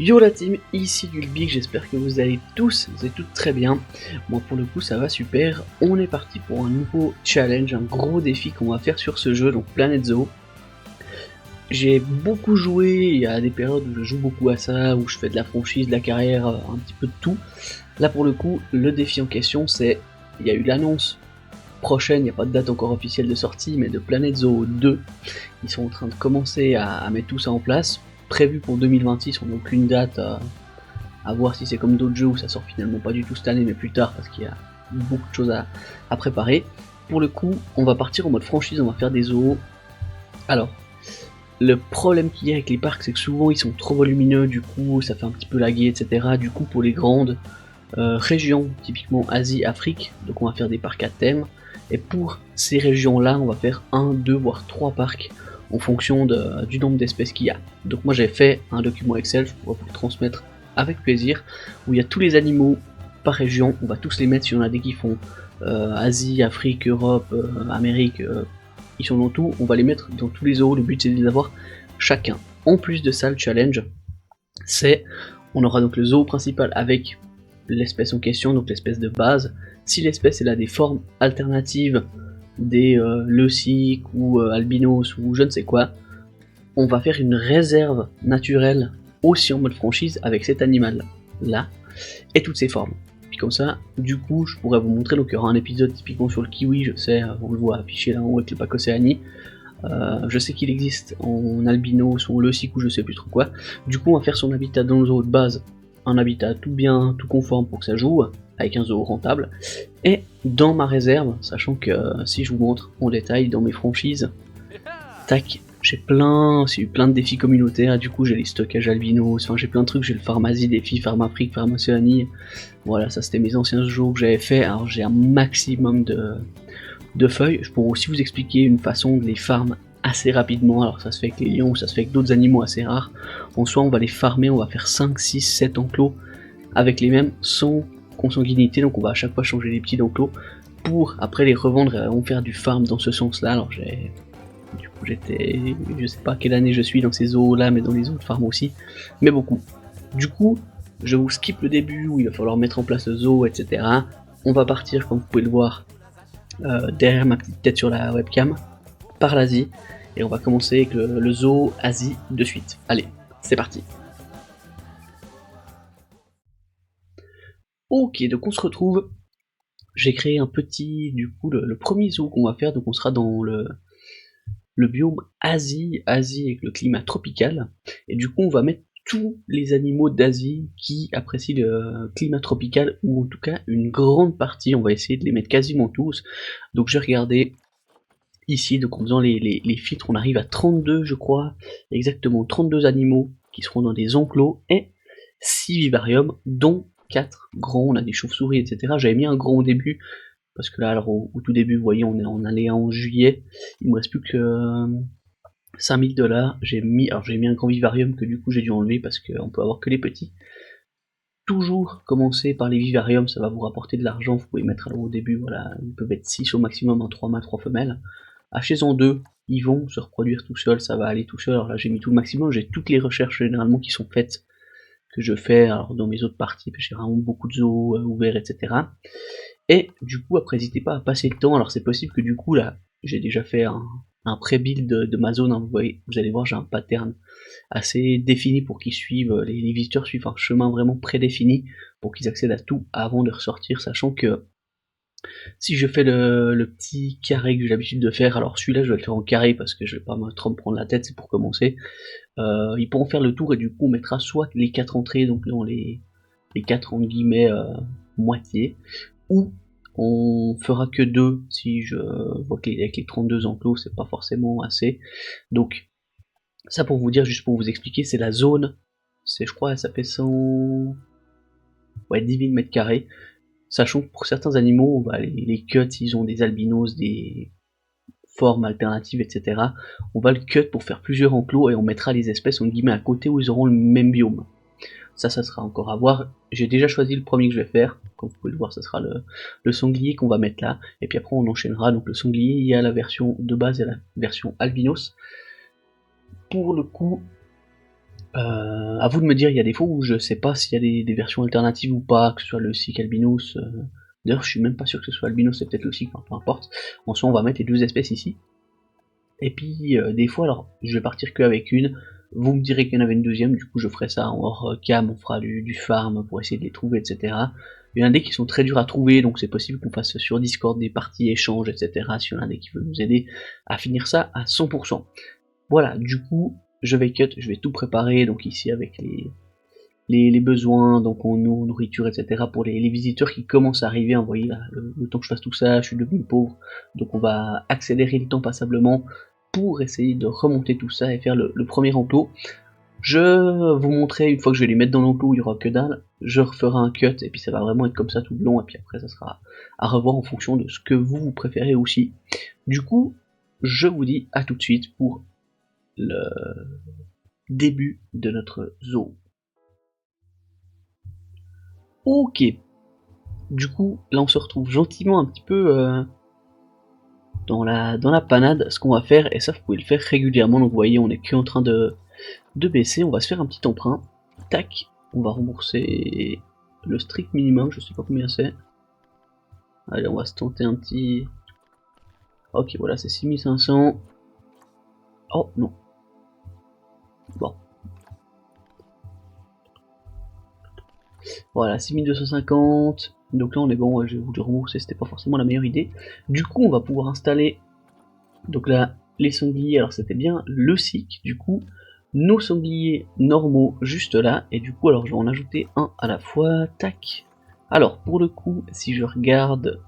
Yo la team, ici Gulbig, j'espère que vous allez tous et toutes très bien. Moi pour le coup ça va super, on est parti pour un nouveau challenge, un gros défi qu'on va faire sur ce jeu, donc Planet Zoo. J'ai beaucoup joué, il y a des périodes où je joue beaucoup à ça, où je fais de la franchise, de la carrière, un petit peu de tout. Là pour le coup, le défi en question c'est, il y a eu l'annonce prochaine, il n'y a pas de date encore officielle de sortie, mais de Planet Zoo 2. Ils sont en train de commencer à mettre tout ça en place. Prévu pour 2026, on n'a aucune date à voir si c'est comme d'autres jeux où ça sort finalement pas du tout cette année mais plus tard parce qu'il y a beaucoup de choses à préparer. Pour le coup, on va partir en mode franchise, on va faire des zoos. Alors, le problème qu'il y a avec les parcs, c'est que souvent ils sont trop volumineux, du coup ça fait un petit peu laguer, etc. Du coup, pour les grandes régions, typiquement Asie, Afrique, donc on va faire des parcs à thème. Et pour ces régions-là, on va faire 1, 2, voire 3 parcs en fonction du nombre d'espèces qu'il y a. Donc moi j'ai fait un document Excel, je pourrais vous le transmettre avec plaisir, où il y a tous les animaux par région, on va tous les mettre, si on a des qui font Asie, Afrique, Europe, Amérique, ils sont dans tout, on va les mettre dans tous les zoos, le but c'est de les avoir chacun. En plus de ça, le challenge, c'est, on aura donc le zoo principal avec l'espèce en question, donc l'espèce de base. Si l'espèce elle a des formes alternatives, des leuciques ou albinos ou je ne sais quoi, on va faire une réserve naturelle aussi en mode franchise avec cet animal là et toutes ses formes. Puis comme ça, du coup, je pourrais vous montrer, donc il y aura un épisode typiquement sur le kiwi, je sais, on le voit affiché là en haut avec le pack Océanie. Je sais qu'il existe en albinos ou leucique ou je sais plus trop quoi. Du coup, on va faire son habitat dans le zoo de base, un habitat tout bien, tout conforme pour que ça joue, avec un zoo rentable. Et dans ma réserve, sachant que si je vous montre en détail dans mes franchises, tac, j'ai eu plein de défis communautaires, du coup j'ai les stockages albinos, enfin j'ai plein de trucs, j'ai le Pharmazie défi, Pharmafrique, Pharmacéanie, voilà, ça c'était mes anciens jeux que j'avais fait, alors j'ai un maximum de feuilles. Je pourrais aussi vous expliquer une façon de les farm assez rapidement, alors ça se fait avec les lions ou ça se fait avec d'autres animaux assez rares. En soi on va les farmer, on va faire 5, 6, 7 enclos avec les mêmes sans consanguinité, donc on va à chaque fois changer les petits enclos pour après les revendre et on faire du farm dans ce sens là. Alors du coup j'étais, je sais pas quelle année je suis dans ces zoos là, mais dans les autres farms aussi, mais beaucoup. Du coup je vous skip le début où il va falloir mettre en place le zoo, etc. On va partir, comme vous pouvez le voir, derrière ma petite tête sur la webcam, par l'Asie, et on va commencer avec le zoo Asie de suite. Allez, c'est parti. Ok, donc on se retrouve. J'ai créé un petit, du coup, le premier zoo qu'on va faire, donc on sera dans le biome Asie avec le climat tropical, et du coup on va mettre tous les animaux d'Asie qui apprécient le climat tropical, ou en tout cas une grande partie, on va essayer de les mettre quasiment tous. Donc j'ai regardé ici, donc en faisant les filtres, on arrive à 32 je crois, exactement 32 animaux qui seront dans des enclos, et 6 vivariums, dont 4 grands, on a des chauves-souris, etc. J'avais mis un grand au début, parce que là, alors, au tout début, vous voyez, on allait en juillet, il me reste plus que 5000 $, j'ai mis un grand vivarium que du coup j'ai dû enlever parce qu'on peut avoir que les petits. Toujours commencer par les vivariums, ça va vous rapporter de l'argent, vous pouvez mettre au début, voilà, ils peuvent être 6 au maximum, en 3 mâles, 3 femelles. Achetez-en 2, ils vont se reproduire tout seuls, ça va aller tout seul. Alors là j'ai mis tout le maximum, j'ai toutes les recherches généralement qui sont faites, que je fais alors dans mes autres parties, j'ai vraiment beaucoup de zoos ouverts, etc. Et du coup après n'hésitez pas à passer le temps, alors c'est possible que du coup là, j'ai déjà fait un pré-build de ma zone, hein, vous allez voir j'ai un pattern assez défini pour qu'ils suivent, les visiteurs suivent un chemin vraiment prédéfini pour qu'ils accèdent à tout avant de ressortir, sachant que si je fais le petit carré que j'ai l'habitude de faire, alors celui-là je vais le faire en carré parce que je vais pas trop me prendre la tête, c'est pour commencer. Ils pourront faire le tour et du coup on mettra soit les 4 entrées, donc dans les 4 entre guillemets moitié, ou on fera que 2 si je vois qu'avec les 32 enclos c'est pas forcément assez. Donc ça pour vous dire, juste pour vous expliquer, c'est la zone, c'est je crois ça fait 100... ouais 10 000 m², sachant que pour certains animaux, bah, les cuts, ils ont des albinos, des formes alternatives, etc. On va le cut pour faire plusieurs enclos et on mettra les espèces en guillemets à côté où ils auront le même biome. Ça sera encore à voir. J'ai déjà choisi le premier que je vais faire. Comme vous pouvez le voir, ça sera le sanglier qu'on va mettre là. Et puis après, on enchaînera. Donc le sanglier, il y a la version de base et la version albinos. Pour le coup, À vous de me dire, il y a des fois où je sais pas s'il y a des versions alternatives ou pas, que ce soit le SIC Albinos. D'ailleurs, je suis même pas sûr que ce soit Albinos, c'est peut-être le SIC, enfin, peu importe. En soi, on va mettre les deux espèces ici. Et puis, des fois, alors, je vais partir qu'avec une. Vous me direz qu'il y en avait une deuxième, du coup, je ferai ça en hors cam, on fera du farm pour essayer de les trouver, etc. Il y en a des qui sont très durs à trouver, donc c'est possible qu'on fasse sur Discord des parties échanges, etc. Si y en a des qui veulent nous aider à finir ça à 100%. Voilà, du coup, je vais cut, je vais tout préparer, donc ici avec les besoins, donc en eau, nourriture, etc. pour les visiteurs qui commencent à arriver. Vous voyez, là, le temps que je fasse tout ça, je suis devenu pauvre, donc on va accélérer le temps passablement pour essayer de remonter tout ça et faire le premier enclos. Je vous montrerai, une fois que je vais les mettre dans l'enclos, il y aura que dalle, je referai un cut, et puis ça va vraiment être comme ça tout le long, et puis après ça sera à revoir en fonction de ce que vous préférez aussi. Du coup, je vous dis à tout de suite pour le début de notre zoo. Ok, du coup, là on se retrouve gentiment un petit peu dans la panade. Ce qu'on va faire, et ça vous pouvez le faire régulièrement, donc vous voyez on est que en train de baisser, on va se faire un petit emprunt, tac, on va rembourser le strict minimum, je sais pas combien c'est. Allez, on va se tenter un petit... Ok, voilà, c'est 6500. Oh, non. Bon. Voilà, 6250. Donc là, on est bon, je vais vous le rembourser, c'était pas forcément la meilleure idée. Du coup, on va pouvoir installer... Donc là, les sangliers, alors c'était bien le SIC, du coup, nos sangliers normaux juste là, et du coup, alors je vais en ajouter un à la fois, tac. Alors, pour le coup, si je regarde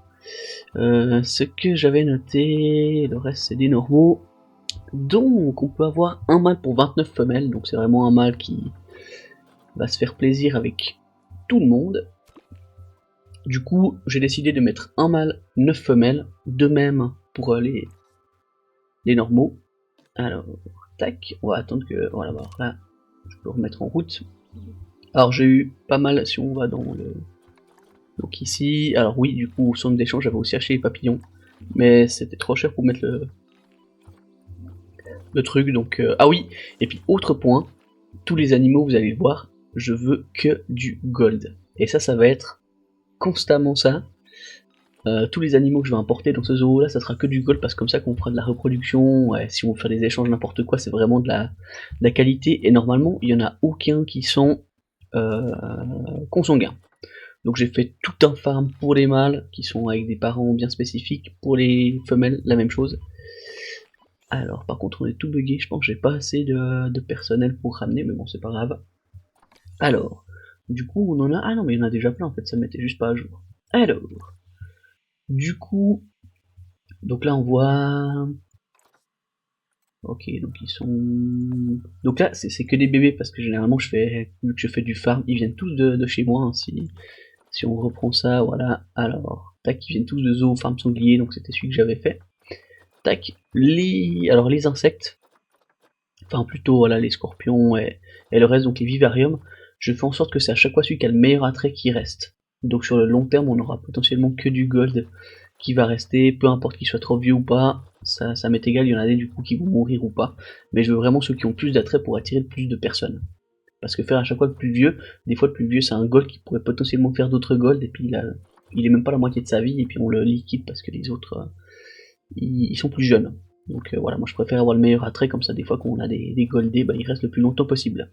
ce que j'avais noté, le reste c'est des normaux. Donc on peut avoir un mâle pour 29 femelles, donc c'est vraiment un mâle qui va se faire plaisir avec tout le monde. Du coup, j'ai décidé de mettre un mâle, 9 femelles, de même pour les normaux. Alors, tac, on va attendre que... Voilà, alors là, je peux remettre en route. Alors j'ai eu pas mal, si on va dans le... Donc ici, alors oui, du coup, au centre d'échange, j'avais aussi acheté les papillons, mais c'était trop cher pour mettre le truc, donc... Ah oui, et puis autre point, tous les animaux, vous allez le voir, je veux que du gold. Et ça va être constamment ça. Tous les animaux que je vais importer dans ce zoo là, ça sera que du gold, parce que comme ça qu'on fera de la reproduction, ouais, si on veut faire des échanges, n'importe quoi, c'est vraiment de la qualité, et normalement, il n'y en a aucun qui sont consanguins. Donc j'ai fait tout un farm pour les mâles, qui sont avec des parents bien spécifiques, pour les femelles, la même chose. Alors par contre on est tout bugué, je pense que j'ai pas assez de personnel pour ramener, mais bon c'est pas grave. Alors, du coup on en a... Ah non mais il y en a déjà plein en fait, ça mettait juste pas à jour. Alors, du coup... Donc là on voit... Ok, donc ils sont... Donc là c'est que des bébés, parce que généralement je fais du farm, ils viennent tous de chez moi, hein, si on reprend ça, voilà. Alors, tac, ils viennent tous de zoo, farm sanglier, donc c'était celui que j'avais fait. Tac, alors les insectes, enfin plutôt voilà les scorpions et le reste, donc les vivariums, je fais en sorte que c'est à chaque fois celui qui a le meilleur attrait qui reste. Donc sur le long terme, on aura potentiellement que du gold qui va rester, peu importe qu'il soit trop vieux ou pas, ça m'est égal, il y en a des du coup qui vont mourir ou pas, mais je veux vraiment ceux qui ont plus d'attrait pour attirer le plus de personnes. Parce que faire à chaque fois le plus vieux, des fois le plus vieux c'est un gold qui pourrait potentiellement faire d'autres golds, et puis il est même pas la moitié de sa vie, et puis on le liquide parce que les autres, ils sont plus jeunes. Donc voilà, moi je préfère avoir le meilleur attrait, comme ça des fois quand on a des goldés, bah, ils restent le plus longtemps possible.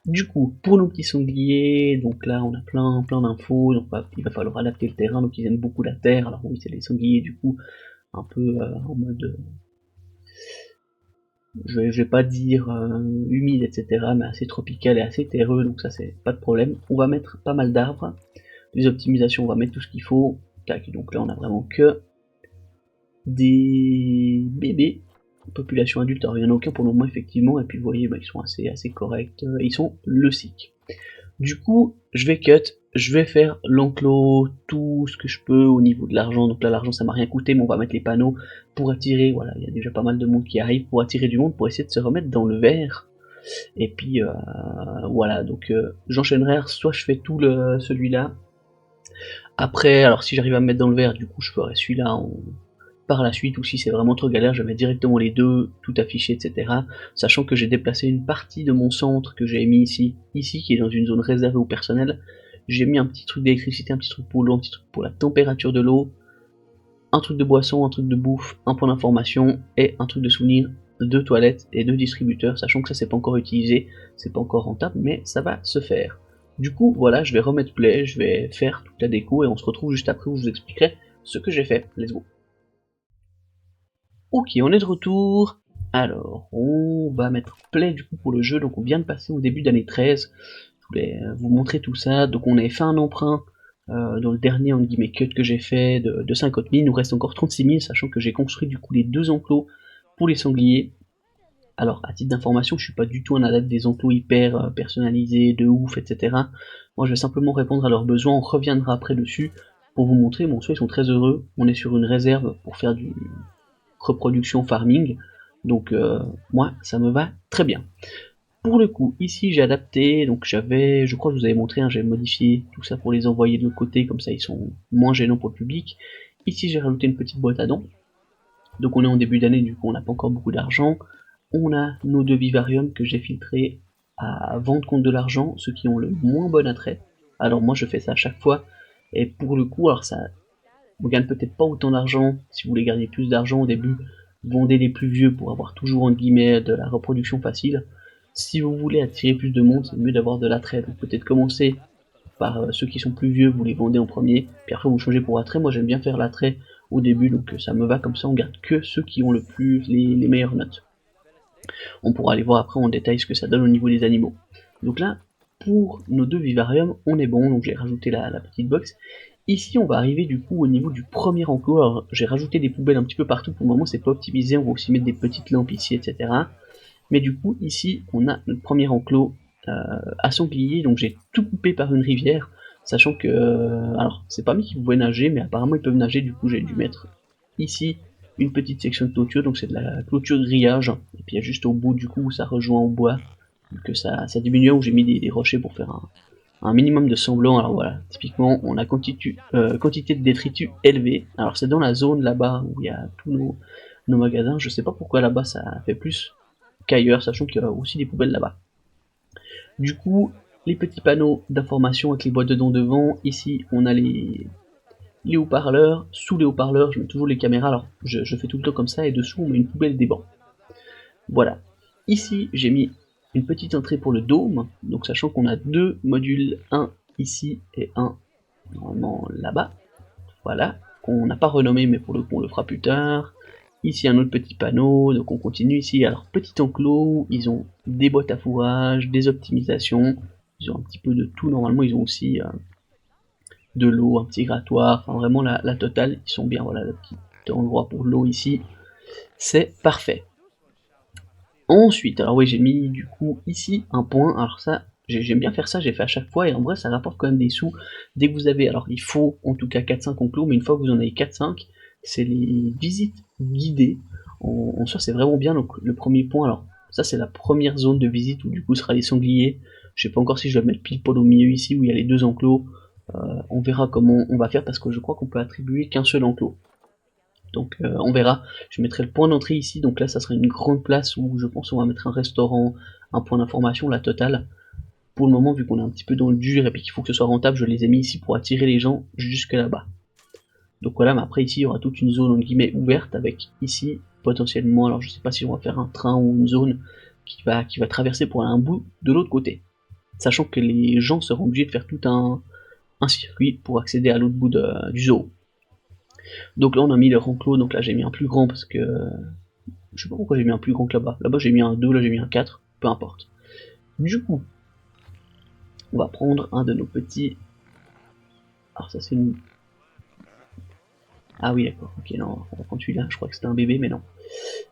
Du coup, pour nos petits sangliers, donc là on a plein d'infos, donc il va falloir adapter le terrain, donc ils aiment beaucoup la terre, alors oui c'est des sangliers du coup un peu en mode... je vais pas dire humide, etc., mais assez tropical et assez terreux, donc ça c'est pas de problème. On va mettre pas mal d'arbres, des optimisations, on va mettre tout ce qu'il faut. Tac, donc là on a vraiment que des bébés, population adulte, alors il n'y en a aucun pour le moment effectivement, et puis vous voyez, bah, ils sont assez corrects, ils sont le SIC. Du coup, je vais cut, je vais faire l'enclos, tout ce que je peux au niveau de l'argent, donc là l'argent ça m'a rien coûté, mais on va mettre les panneaux pour attirer, voilà, il y a déjà pas mal de monde qui arrive, pour attirer du monde, pour essayer de se remettre dans le vert, et puis voilà, donc j'enchaînerai, soit je fais tout celui-là, après, alors si j'arrive à me mettre dans le vert, du coup je ferai celui-là par la suite, ou si c'est vraiment trop galère, je mets directement les deux, tout affiché, etc. Sachant que j'ai déplacé une partie de mon centre que j'ai mis ici, qui est dans une zone réservée au personnel. J'ai mis un petit truc d'électricité, un petit truc pour l'eau, un petit truc pour la température de l'eau, un truc de boisson, un truc de bouffe, un point d'information et un truc de souvenir, 2 toilettes et 2 distributeurs, sachant que ça c'est pas encore utilisé, c'est pas encore rentable, mais ça va se faire. Du coup, voilà, je vais remettre play, je vais faire toute la déco et on se retrouve juste après où je vous expliquerai ce que j'ai fait. Let's go. Ok, on est de retour. Alors, on va mettre play du coup pour le jeu, donc on vient de passer au début d'année 13. Je voulais vous montrer tout ça, donc on avait fait un emprunt dans le dernier en guillemets cut que j'ai fait de 50 000, il nous reste encore 36 000, sachant que j'ai construit du coup les 2 enclos pour les sangliers. Alors, à titre d'information, je suis pas du tout un adepte des enclos hyper personnalisés, de ouf, etc. Moi, je vais simplement répondre à leurs besoins, on reviendra après dessus pour vous montrer. Bon, soit ils sont très heureux, on est sur une réserve pour faire du reproduction farming, donc moi, ça me va très bien. Pour le coup, ici j'ai adapté, donc j'avais, je crois que je vous avais montré, hein, j'ai modifié tout ça pour les envoyer de l'autre côté, comme ça ils sont moins gênants pour le public. Ici j'ai rajouté une petite boîte à dents, donc on est en début d'année, du coup on n'a pas encore beaucoup d'argent. On a nos 2 vivariums que j'ai filtrés à vendre contre de l'argent, ceux qui ont le moins bon attrait. Alors moi je fais ça à chaque fois, et pour le coup, alors ça, on gagne peut-être pas autant d'argent, si vous voulez gagner plus d'argent au début, vendez les plus vieux pour avoir toujours en guillemets de la reproduction facile. Si vous voulez attirer plus de monde, c'est mieux d'avoir de l'attrait, donc peut-être commencer par ceux qui sont plus vieux, vous les vendez en premier, puis après vous changez pour attrait. Moi j'aime bien faire l'attrait au début, donc ça me va, comme ça on garde que ceux qui ont le plus les meilleures notes. On pourra aller voir après en détail ce que ça donne au niveau des animaux. Donc là, pour nos 2 vivariums, on est bon, donc j'ai rajouté la petite box. Ici, on va arriver du coup au niveau du premier enclos. Alors, j'ai rajouté des poubelles un petit peu partout, pour le moment c'est pas optimisé, on va aussi mettre des petites lampes ici, etc. Mais du coup, ici, on a notre premier enclos à sanglier, donc j'ai tout coupé par une rivière, sachant que, alors, c'est pas mis qu'ils pouvaient nager, mais apparemment ils peuvent nager, du coup j'ai dû mettre ici une petite section de clôture, donc c'est de la clôture de grillage, et puis il y a juste au bout du coup où ça rejoint au bois, que ça diminue, où j'ai mis des rochers pour faire un minimum de semblant. Alors voilà, typiquement on a quantité de détritus élevée, alors c'est dans la zone là-bas où il y a tous nos magasins, je sais pas pourquoi là-bas ça fait plus qu'ailleurs, sachant qu'il y a aussi des poubelles là-bas. Du coup, les petits panneaux d'information avec les boîtes de dons devant, ici on a les haut-parleurs, sous les haut-parleurs je mets toujours les caméras, alors je fais tout le temps comme ça, et dessous on met une poubelle des bancs. Voilà. Ici j'ai mis une petite entrée pour le dôme, donc sachant qu'on a 2 modules, un ici et un normalement là-bas, voilà, qu'on n'a pas renommé mais pour le coup on le fera plus tard. Ici un autre petit panneau, donc on continue ici. Alors petit enclos, ils ont des boîtes à fourrage, des optimisations, ils ont un petit peu de tout, normalement ils ont aussi de l'eau, un petit grattoir, enfin vraiment la totale, ils sont bien, voilà, le petit endroit pour l'eau ici, c'est parfait. Ensuite, alors oui, j'ai mis du coup ici un point, alors ça, j'aime bien faire ça, j'ai fait à chaque fois, et en vrai ça rapporte quand même des sous. Dès que vous avez, alors il faut en tout cas 4-5 enclos, mais une fois que vous en avez 4-5, c'est les visites guidées. En soi c'est vraiment bien, donc le premier point, alors ça c'est la première zone de visite où du coup sera les sangliers. Je sais pas encore si je dois mettre pile poil au milieu ici où il y a les 2 enclos. On verra comment on va faire, parce que je crois qu'on peut attribuer qu'un seul enclos. Donc on verra, je mettrai le point d'entrée ici, donc là ça sera une grande place où je pense on va mettre un restaurant, un point d'information, la totale. Pour le moment, vu qu'on est un petit peu dans le dur et puis qu'il faut que ce soit rentable, je les ai mis ici pour attirer les gens jusque là-bas. Donc voilà, mais après ici il y aura toute une zone en guillemets ouverte avec ici potentiellement, alors je sais pas si on va faire un train ou une zone qui va traverser pour aller un bout de l'autre côté. Sachant que les gens seront obligés de faire tout un circuit pour accéder à l'autre bout du zoo. Donc là on a mis leur enclos, donc là j'ai mis un plus grand parce que je sais pas pourquoi j'ai mis un plus grand que là-bas. Là-bas j'ai mis un 2, là j'ai mis un 4, peu importe. Du coup, on va prendre un de nos petits. Alors ça c'est une. Ah oui d'accord, ok non, on va prendre celui-là, je crois que c'était un bébé, mais non.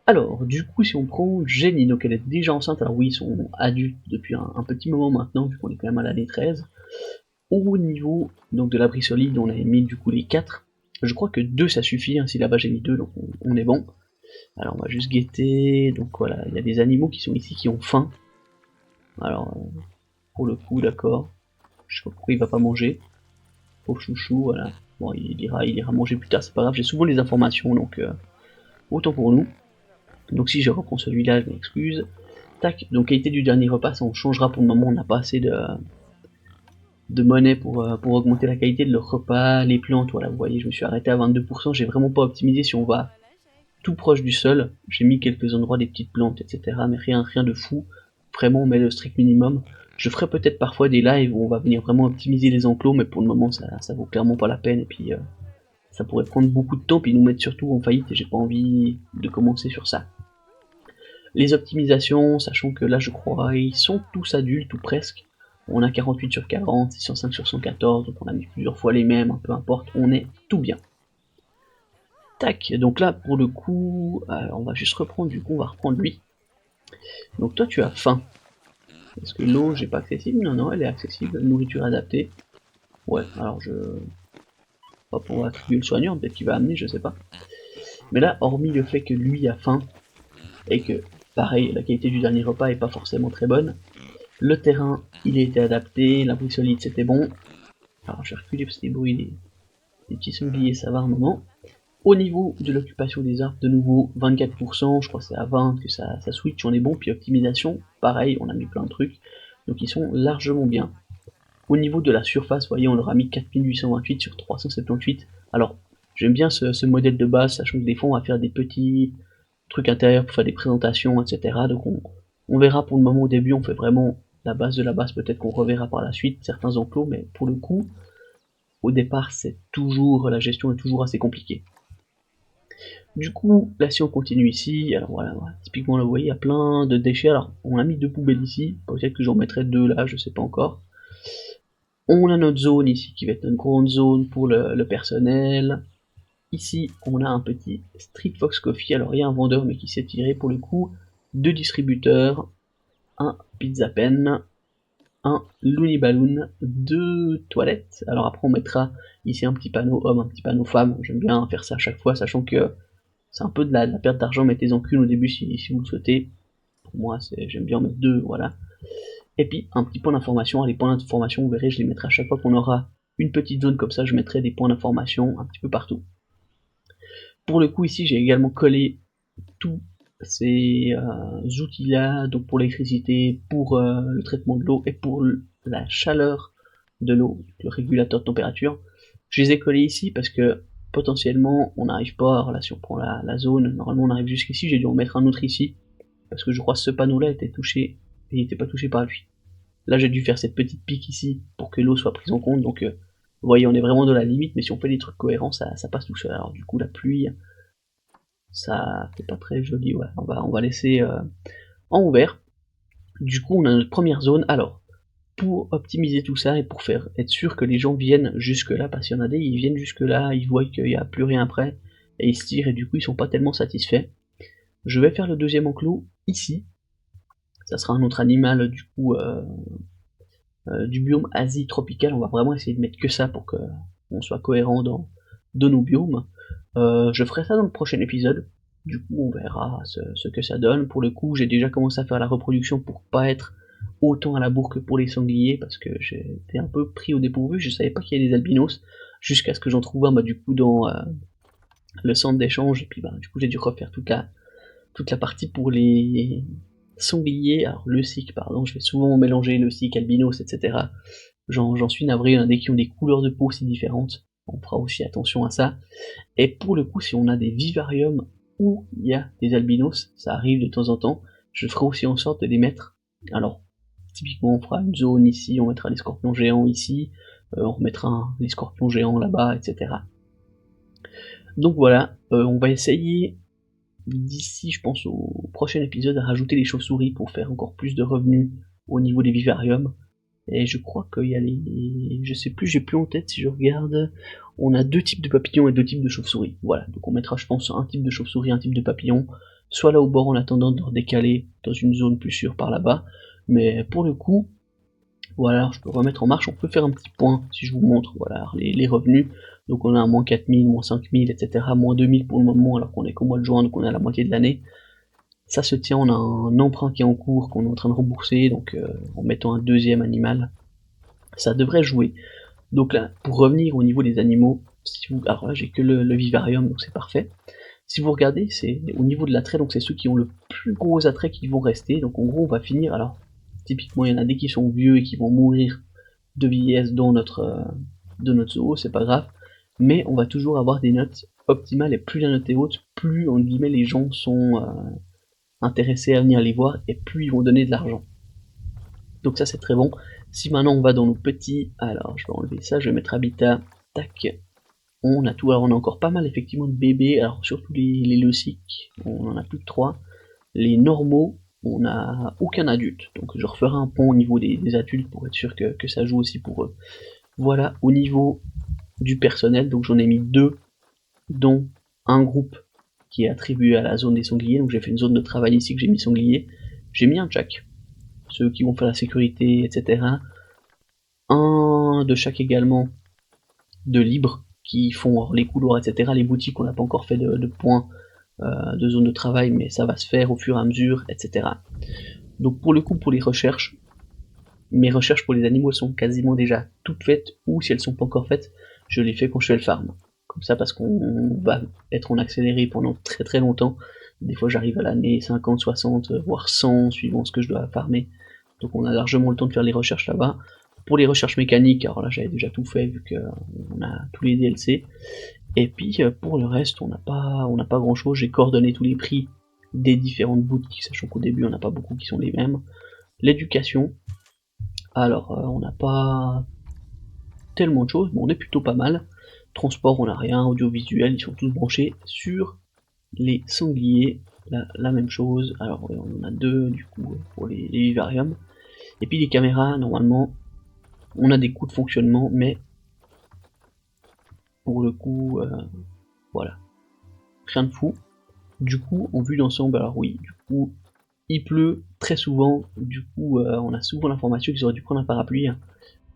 Alors, du coup si on prend Jenny, donc elle est déjà enceinte, alors oui ils sont adultes depuis un petit moment maintenant, vu qu'on est quand même à l'année 13. Au niveau donc de l'abri solide, on avait mis du coup les 4. Je crois que 2 ça suffit, hein, si là-bas j'ai mis 2, donc on est bon. Alors on va juste guetter, donc voilà, il y a des animaux qui sont ici qui ont faim. Alors, pour le coup, d'accord. Je sais pas pourquoi il va pas manger. Pauvre chouchou, voilà. Bon, il ira manger plus tard, c'est pas grave, j'ai souvent les informations, donc autant pour nous. Donc si je reprends celui-là, je m'excuse. Tac, donc qualité du dernier repas, ça on changera pour le moment, on n'a pas assez de monnaie pour augmenter la qualité de leur repas. Les plantes, voilà, vous voyez, je me suis arrêté à 22%, j'ai vraiment pas optimisé si on va tout proche du sol. J'ai mis quelques endroits des petites plantes, etc. Mais rien de fou. Vraiment, on met le strict minimum. Je ferai peut-être parfois des lives où on va venir vraiment optimiser les enclos, mais pour le moment, ça vaut clairement pas la peine. Et puis, ça pourrait prendre beaucoup de temps, puis nous mettre surtout en faillite, et j'ai pas envie de commencer sur ça. Les optimisations, sachant que là, je crois, ils sont tous adultes, ou presque. On a 48 sur 40, 605 sur 114, donc on a mis plusieurs fois les mêmes, peu importe, on est tout bien. Tac, donc là, pour le coup, on va juste reprendre, du coup, on va reprendre lui. Donc toi, tu as faim. Est-ce que l'eau, j'ai pas accessible? Non, non, elle est accessible. Nourriture adaptée. Ouais, alors hop, on va attribuer le soignant, peut-être qu'il va amener, je sais pas. Mais là, hormis le fait que lui a faim, et que, pareil, la qualité du dernier repas est pas forcément très bonne, le terrain, il a été adapté, l'abri solide, c'était bon. Alors, je vais reculer parce que les bruits des petits sangliers, ça va un moment. Au niveau de l'occupation des arbres, de nouveau 24%, je crois que c'est à 20 que ça switch, on est bon, puis optimisation, pareil, on a mis plein de trucs, donc ils sont largement bien. Au niveau de la surface, vous voyez, on leur a mis 4828 sur 378, alors j'aime bien ce modèle de base, sachant que des fois on va faire des petits trucs intérieurs pour faire des présentations, etc. Donc on verra pour le moment au début, on fait vraiment la base de la base, peut-être qu'on reverra par la suite certains enclos, mais pour le coup, au départ, la gestion est toujours assez compliquée. Du coup, là si on continue ici, alors voilà, typiquement là vous voyez, il y a plein de déchets, alors on a mis 2 poubelles ici, peut-être que j'en mettrai 2 là, je sais pas encore. On a notre zone ici qui va être une grande zone pour le personnel. Ici, on a un petit Street Fox Coffee, alors il y a un vendeur mais qui s'est tiré pour le coup, 2 distributeurs, un Pizza Pen, un Looney Balloon, 2 toilettes, alors après on mettra ici un petit panneau homme, un petit panneau femme, j'aime bien faire ça à chaque fois, sachant que c'est un peu de la perte d'argent, mettez-en qu'une au début si vous le souhaitez. Pour moi, j'aime bien en mettre 2, voilà. Et puis, un petit point d'information. Les points d'information, vous verrez, je les mettrai à chaque fois qu'on aura une petite zone comme ça, je mettrai des points d'information un petit peu partout. Pour le coup, ici, j'ai également collé tous ces outils-là, donc pour l'électricité, pour le traitement de l'eau et pour la chaleur de l'eau, le régulateur de température. Je les ai collés ici parce que potentiellement on n'arrive pas, alors là si on prend la zone, normalement on arrive jusqu'ici, j'ai dû en mettre un autre ici, parce que je crois que ce panneau là était touché, et il n'était pas touché par lui. Là j'ai dû faire cette petite pique ici, pour que l'eau soit prise en compte, donc vous voyez on est vraiment dans la limite, mais si on fait des trucs cohérents, ça passe tout seul. Alors du coup la pluie, ça fait pas très joli, ouais, on va laisser en ouvert. Du coup on a notre première zone, alors pour optimiser tout ça et pour être sûr que les gens viennent jusque là, parce qu'il y en a des, ils viennent jusque là, ils voient qu'il n'y a plus rien après, et ils se tirent et du coup ils sont pas tellement satisfaits. Je vais faire le deuxième enclos ici, ça sera un autre animal du coup du biome Asie tropicale, on va vraiment essayer de mettre que ça pour qu'on soit cohérent dans nos biomes. Je ferai ça dans le prochain épisode, du coup on verra ce que ça donne. Pour le coup j'ai déjà commencé à faire la reproduction pour pas être autant à la bourre que pour les sangliers, parce que j'étais un peu pris au dépourvu, je savais pas qu'il y avait des albinos, jusqu'à ce que j'en trouve un du coup dans le centre d'échange, et puis du coup j'ai dû refaire toute la partie pour les sangliers, alors le cyc, pardon, je vais souvent mélanger le cyc, albinos, etc. J'en suis navré, il y en a des qui ont des couleurs de peau si différentes, on fera aussi attention à ça. Et pour le coup, si on a des vivariums où il y a des albinos, ça arrive de temps en temps, je ferai aussi en sorte de les mettre. Alors, typiquement, on fera une zone ici, on mettra les scorpions géants ici, on remettra les scorpions géants là-bas, etc. Donc voilà, on va essayer d'ici, je pense, au prochain épisode, à rajouter les chauves-souris pour faire encore plus de revenus au niveau des vivariums. Et je crois qu'il y a je sais plus, j'ai plus en tête si je regarde. On a 2 types de papillons et 2 types de chauves-souris. Voilà, donc on mettra, je pense, un type de chauve-souris, un type de papillon, soit là au bord en attendant de redécaler dans une zone plus sûre par là-bas. Mais pour le coup, voilà, je peux remettre en marche, on peut faire un petit point si je vous montre, voilà, les revenus. Donc on a un moins 4000, moins 5000, etc., moins 2000 pour le moment, alors qu'on est qu'au mois de juin, donc on est à la moitié de l'année. Ça se tient, on a un emprunt qui est en cours, qu'on est en train de rembourser, donc en mettant un deuxième animal, ça devrait jouer. Donc là, pour revenir au niveau des animaux, alors là j'ai que le vivarium, donc c'est parfait. Si vous regardez, c'est au niveau de l'attrait, donc c'est ceux qui ont le plus gros attrait qui vont rester. Donc en gros, on va finir. Alors, typiquement, il y en a des qui sont vieux et qui vont mourir de vieillesse dans de notre zoo, c'est pas grave. Mais on va toujours avoir des notes optimales, et plus la note est haute, plus en guillemets les gens sont intéressés à venir les voir et plus ils vont donner de l'argent. Donc ça c'est très bon. Si maintenant on va dans nos petits, alors je vais enlever ça, je vais mettre habitat, tac, on a tout, alors on a encore pas mal effectivement de bébés, alors surtout les leuciques, on en a plus que 3. Les normaux, on n'a aucun adulte, donc je referai un point au niveau des adultes pour être sûr que ça joue aussi pour eux. Voilà, au niveau du personnel, donc j'en ai mis 2, dont un groupe qui est attribué à la zone des sangliers, donc j'ai fait une zone de travail ici que j'ai mis sanglier, j'ai mis un jack, ceux qui vont faire la sécurité, etc. Un de chaque également de libre, qui font les couloirs, etc. Les boutiques, on n'a pas encore fait de points de zone de travail, mais ça va se faire au fur et à mesure, etc. Donc pour le coup, pour les recherches, mes recherches pour les animaux sont quasiment déjà toutes faites, ou si elles sont pas encore faites, je les fais quand je fais le farm. Comme ça, parce qu'on va être en accéléré pendant très très longtemps. Des fois j'arrive à l'année 50, 60, voire 100, suivant ce que je dois farmer. Donc on a largement le temps de faire les recherches là-bas. Pour les recherches mécaniques, alors là j'avais déjà tout fait vu qu'on a tous les DLC. Et puis pour le reste, on n'a pas grand chose. J'ai coordonné tous les prix des différentes boutiques, sachant qu'au début on n'a pas beaucoup qui sont les mêmes. L'éducation, alors on n'a pas tellement de choses, mais on est plutôt pas mal. Transport, on n'a rien. Audiovisuel, ils sont tous branchés sur les sangliers. La même chose. Alors on en a 2 du coup pour les vivariums. Et puis les caméras, normalement, on a des coûts de fonctionnement, mais pour le coup, voilà, rien de fou. Du coup, en vue d'ensemble, alors oui, du coup, il pleut très souvent, du coup, on a souvent l'information qu'ils auraient dû prendre un parapluie.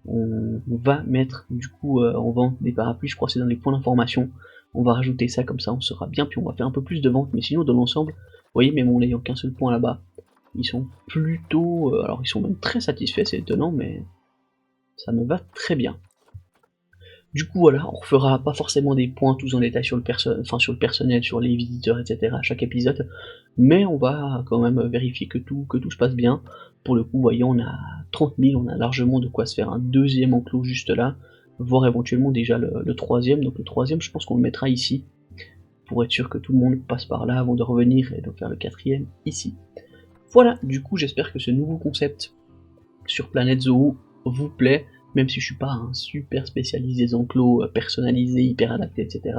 On va mettre, du coup, en vente des parapluies, je crois que c'est dans les points d'information. On va rajouter ça, comme ça on sera bien, puis on va faire un peu plus de ventes, mais sinon, dans l'ensemble, vous voyez, même en n'ayant qu'un seul point là-bas, ils sont plutôt, alors ils sont même très satisfaits, c'est étonnant, mais ça me va très bien. Du coup voilà, on refera pas forcément des points tous en détail sur le personnel, sur les visiteurs, etc. à chaque épisode, mais on va quand même vérifier que tout se passe bien. Pour le coup, voyons, on a 30 000, on a largement de quoi se faire un deuxième enclos juste là, voire éventuellement déjà le troisième. Donc le troisième, je pense qu'on le mettra ici, pour être sûr que tout le monde passe par là avant de revenir et de faire le quatrième ici. Voilà, du coup j'espère que ce nouveau concept sur Planète Zoo vous plaît, même si je suis pas un super spécialiste des enclos personnalisés, hyper adaptés, etc.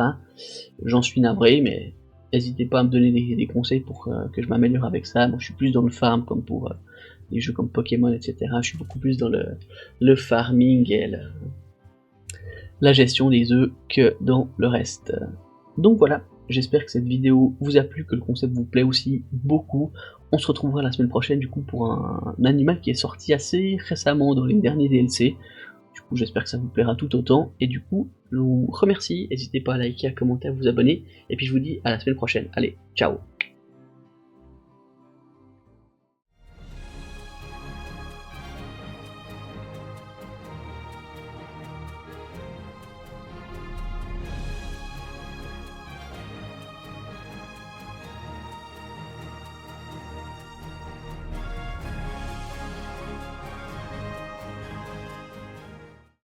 J'en suis navré, mais n'hésitez pas à me donner des conseils pour que je m'améliore avec ça. Moi je suis plus dans le farm, comme pour des jeux comme Pokémon, etc. Je suis beaucoup plus dans le farming et la gestion des œufs que dans le reste. Donc voilà, j'espère que cette vidéo vous a plu, que le concept vous plaît aussi beaucoup. On se retrouvera la semaine prochaine du coup pour un animal qui est sorti assez récemment dans les derniers DLC. Du coup j'espère que ça vous plaira tout autant, et du coup je vous remercie, n'hésitez pas à liker, à commenter, à vous abonner, et puis je vous dis à la semaine prochaine. Allez, ciao!